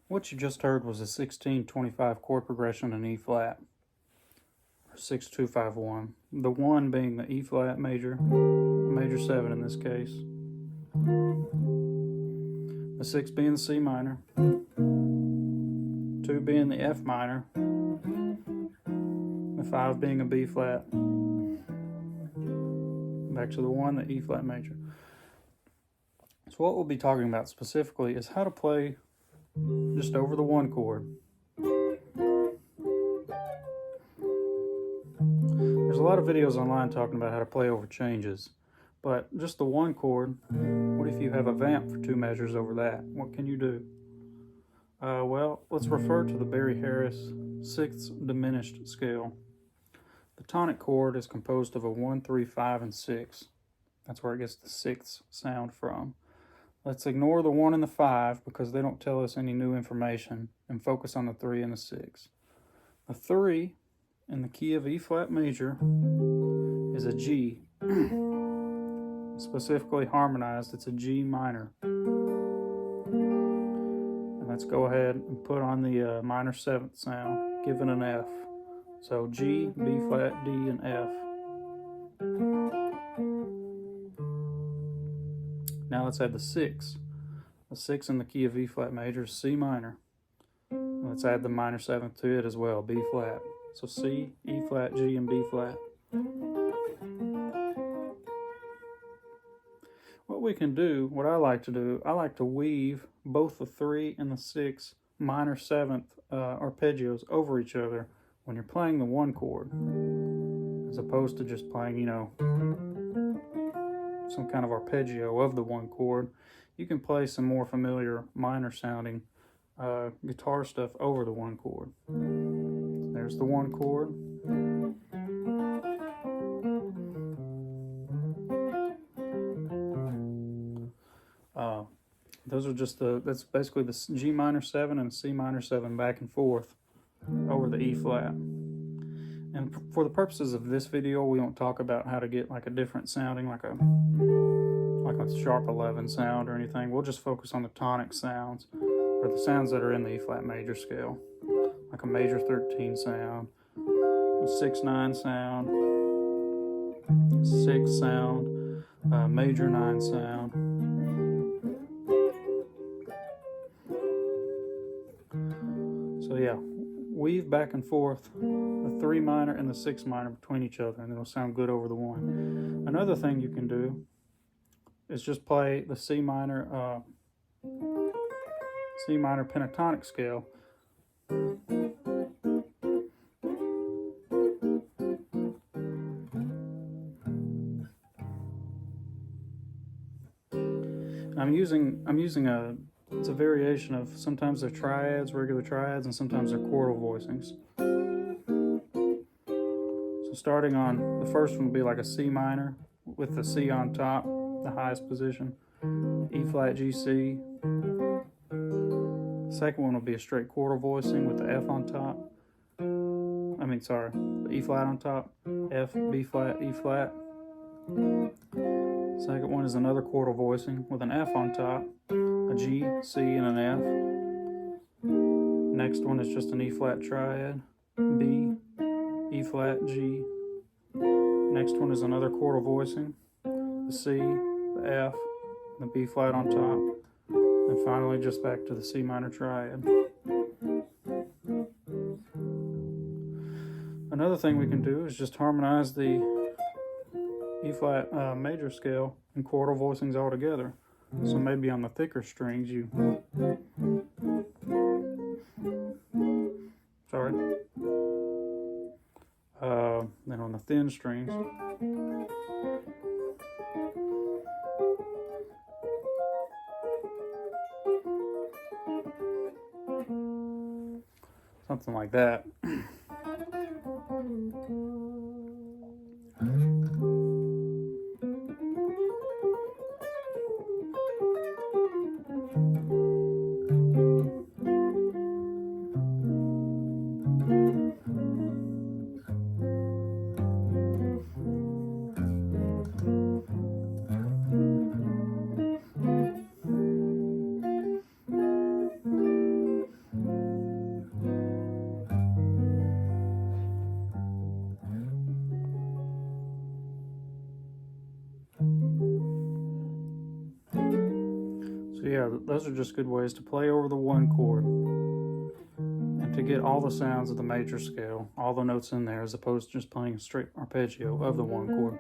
What you just heard was a 16-25 chord progression in E flat, or 6-2-5-1. The 1 being the E flat major, major 7 in this case. The 6 being the C minor, 2 being the F minor, the 5 being a B flat, back to the 1, the E flat major. So what we'll be talking about specifically is how to play just over the 1 chord. There's a lot of videos online talking about how to play over changes, but just the 1 chord, what if you have a vamp for 2 measures over that? What can you do? Well, let's refer to the Barry Harris 6th diminished scale. The tonic chord is composed of a 1, 3, 5, and 6. That's where it gets the 6th sound from. Let's ignore the 1 and the 5 because they don't tell us any new information, and focus on the 3 and the 6. The 3 in the key of E flat major is a G. Specifically harmonized, it's a G minor. And let's go ahead and put on the minor 7th sound, given an F. So G, B flat, D, and F. Now let's add the 6. The 6 in the key of E flat major is C minor. Let's add the minor 7th to it as well, B flat. So C, E flat, G, and B flat. What we can do, what I like to do, I like to weave both the 3 and the 6 minor 7th arpeggios over each other when you're playing the 1 chord, as opposed to just playing, you know, some kind of arpeggio of the 1 chord. You can play some more familiar minor sounding guitar stuff over the 1 chord. There's the 1 chord. Those are just that's basically the G minor 7 and C minor 7 back and forth over the E flat. And for the purposes of this video, we won't talk about how to get like a different sounding, like a sharp 11 sound or anything. We'll just focus on the tonic sounds, or the sounds that are in the E flat major scale, like a major 13 sound, a 6-9 sound, 6 sound, major 9 sound. So yeah, weave back and forth the 3 minor and the 6 minor between each other, and it'll sound good over the 1. Another thing you can do is just play the C minor pentatonic scale. I'm using it's a variation of, sometimes they're triads, regular triads, and sometimes they're chordal voicings. So starting on, the first one will be like a C minor with the C on top, the highest position, E flat, G, C. The second one will be a straight chordal voicing with the F on top. The E flat on top, F, B flat, E flat. Second one is another chordal voicing with an F on top, a G, C, and an F. Next one is just an E flat triad, B, E flat, G. Next one is another chordal voicing, the C, the F, the B flat on top, and finally just back to the C minor triad. Another thing we can do is just harmonize the E flat major scale and chordal voicings all together. So maybe on the thicker strings then on on the thin strings. Something like that. So yeah, those are just good ways to play over the one chord and to get all the sounds of the major scale, all the notes in there, as opposed to just playing a straight arpeggio of the one chord.